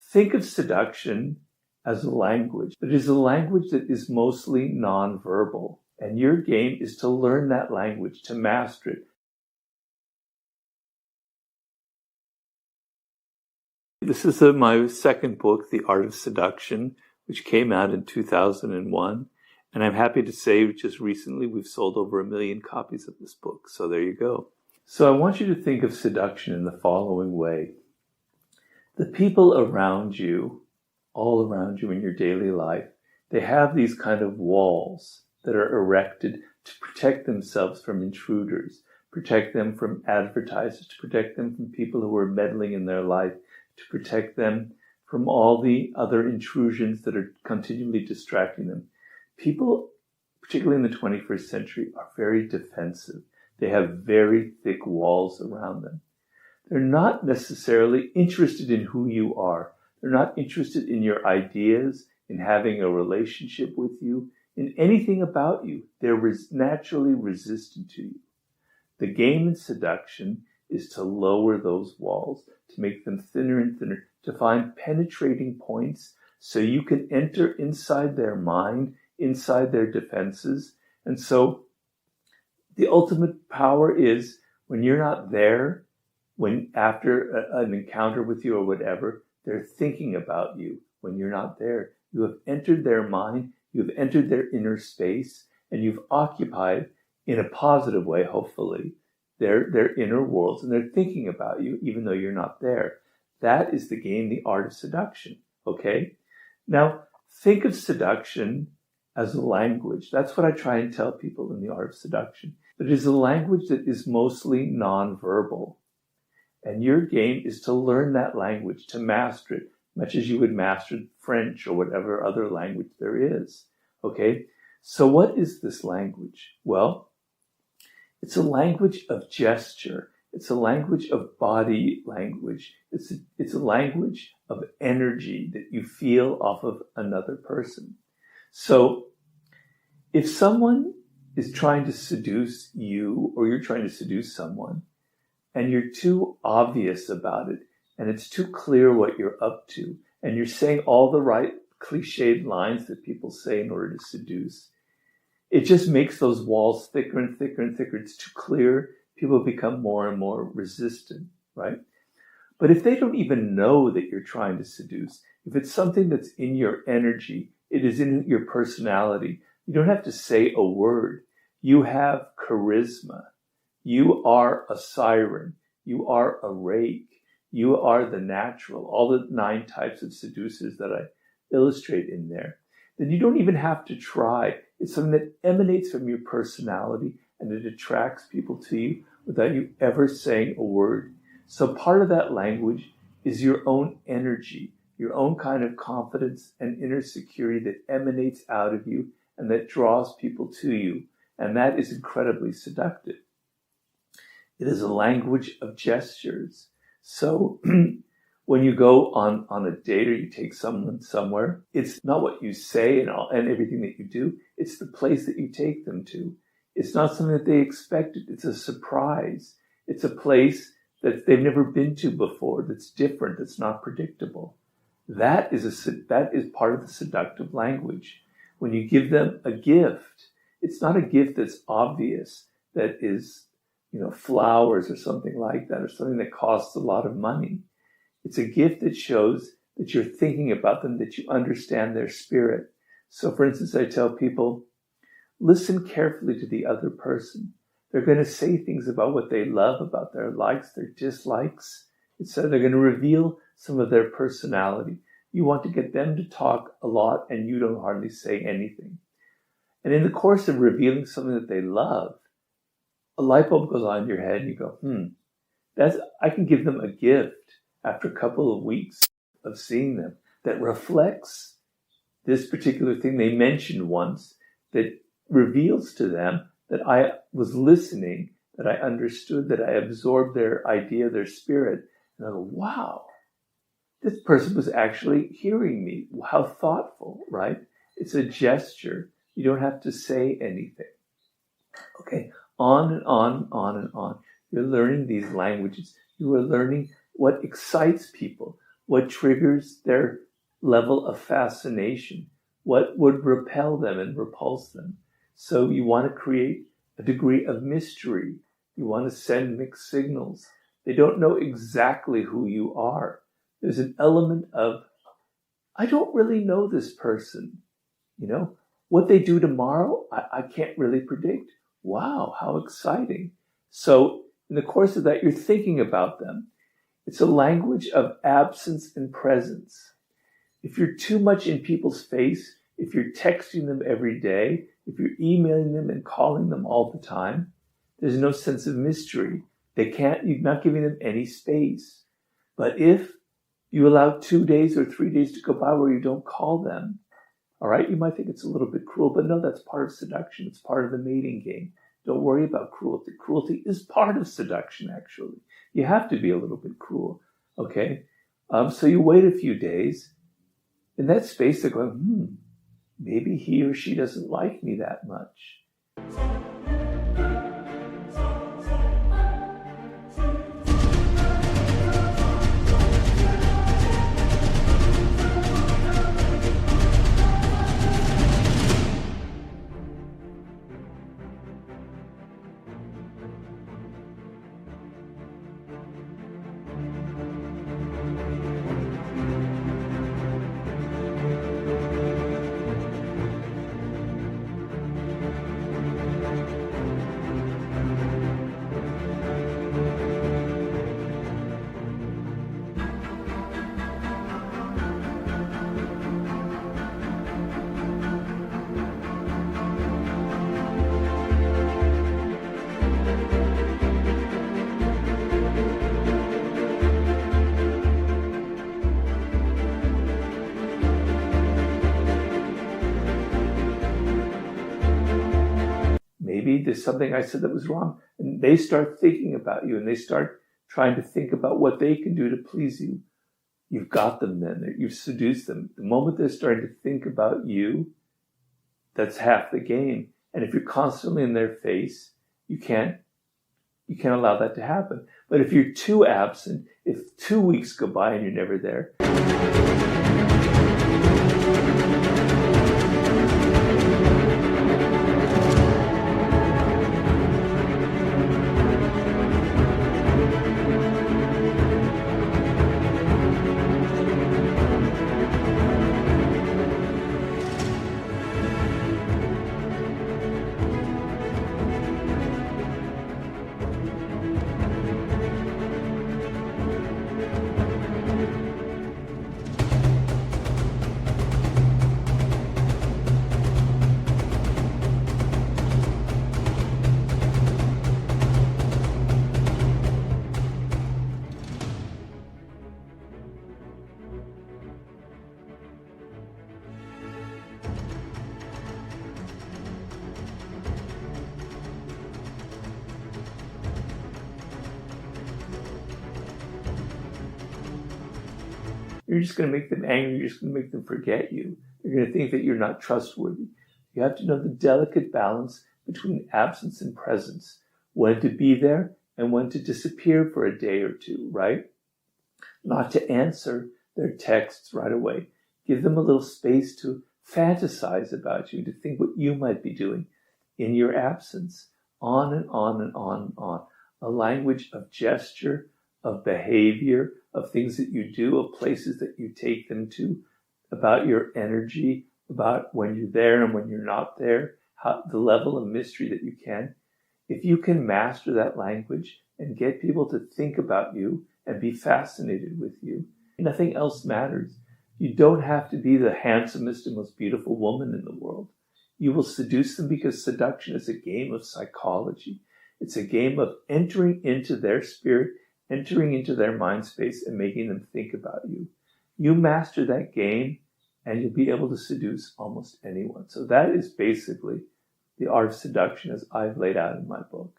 think of seduction as a language. It is a language that is mostly nonverbal. And your game is to learn that language, to master it. This is my second book, The Art of Seduction, which came out in 2001. And I'm happy to say just recently we've sold over 1 million copies of this book. So there you go. So I want you to think of seduction in the following way. The people around you, all around you in your daily life, they have these kind of walls that are erected to protect themselves from intruders, protect them from advertisers, to protect them from people who are meddling in their life, to protect them from all the other intrusions that are continually distracting them. People, particularly in the 21st century, are very defensive. They have very thick walls around them. They're not necessarily interested in who you are. They're not interested in your ideas, in having a relationship with you, in anything about you. They're naturally resistant to you. The game in seduction is to lower those walls, to make them thinner and thinner, to find penetrating points so you can enter inside their mind, inside their defenses. And so the ultimate power is when you're not there, when after an encounter with you or whatever, they're thinking about you. When you're not there, you have entered their mind, you've entered their inner space, and you've occupied, in a positive way, hopefully, their inner worlds, and they're thinking about you, even though you're not there. That is the game, the art of seduction, okay? Now, think of seduction as a language. That's what I try and tell people in the art of seduction. It is a language that is mostly nonverbal. And your game is to learn that language, to master it, much as you would master French or whatever other language there is, okay? So what is this language? Well, it's a language of gesture. It's a language of body language. It's a language of energy that you feel off of another person. So if someone is trying to seduce you, or you're trying to seduce someone, and you're too obvious about it, and it's too clear what you're up to, and you're saying all the right cliched lines that people say in order to seduce, it just makes those walls thicker and thicker and thicker. It's too clear. People become more and more resistant, right? But if they don't even know that you're trying to seduce, if it's something that's in your energy, it is in your personality, you don't have to say a word. You have charisma. You are a siren. You are a rake. You are the natural. All the 9 types of seducers that I illustrate in there. Then you don't even have to try. It's something that emanates from your personality, and it attracts people to you without you ever saying a word. So part of that language is your own energy, your own kind of confidence and inner security that emanates out of you and that draws people to you. And that is incredibly seductive. It is a language of gestures. So when you go on a date or you take someone somewhere, it's not what you say and everything that you do. It's the place that you take them to. It's not something that they expected. It's a surprise. It's a place that they've never been to before, that's different, that's not predictable. That is part of the seductive language. When you give them a gift, it's not a gift that's obvious, that is, flowers or something like that, or something that costs a lot of money. It's a gift that shows that you're thinking about them, that you understand their spirit. So for instance, I tell people, listen carefully to the other person. They're going to say things about what they love, about their likes, their dislikes. They're going to reveal some of their personality. You want to get them to talk a lot and you don't hardly say anything. And in the course of revealing something that they love, a light bulb goes on in your head and you go, I can give them a gift after a couple of weeks of seeing them that reflects this particular thing they mentioned once, that reveals to them that I was listening, that I understood, that I absorbed their idea, their spirit. And I go, wow, this person was actually hearing me. How thoughtful, right? It's a gesture. You don't have to say anything. Okay, on and on, on and on. You're learning these languages. You are learning what excites people, what triggers their level of fascination, what would repel them and repulse them. So you want to create a degree of mystery. You want to send mixed signals. They don't know exactly who you are. There's an element of, I don't really know this person. What they do tomorrow, I can't really predict. Wow, how exciting. So in the course of that, you're thinking about them. It's a language of absence and presence. If you're too much in people's face, if you're texting them every day, if you're emailing them and calling them all the time, there's no sense of mystery. You're not giving them any space. But if you allow 2 days or 3 days to go by where you don't call them, all right, you might think it's a little bit cruel, but no, that's part of seduction. It's part of the mating game. Don't worry about cruelty. Cruelty is part of seduction, actually. You have to be a little bit cruel, okay? So you wait a few days. In that space, they're going, maybe he or she doesn't like me that much. Maybe there's something I said that was wrong. And they start thinking about you and they start trying to think about what they can do to please you. You've got them then. You've seduced them. The moment they're starting to think about you, that's half the game. And if you're constantly in their face, you can't allow that to happen. But if you're too absent, if 2 weeks go by and you're never there, you're just going to make them angry. You're just going to make them forget you. You're going to think that you're not trustworthy. You have to know the delicate balance between absence and presence, when to be there and when to disappear for a day or two, right? Not to answer their texts right away. Give them a little space to fantasize about you, to think what you might be doing in your absence. On and on and on and on. A language of gesture, of behavior, of things that you do, of places that you take them to, about your energy, about when you're there and when you're not there, the level of mystery that you can. If you can master that language and get people to think about you and be fascinated with you, nothing else matters. You don't have to be the handsomest and most beautiful woman in the world. You will seduce them because seduction is a game of psychology. It's a game of entering into their spirit, entering into their mind space and making them think about you. You master that game and you'll be able to seduce almost anyone. So that is basically the art of seduction as I've laid out in my book.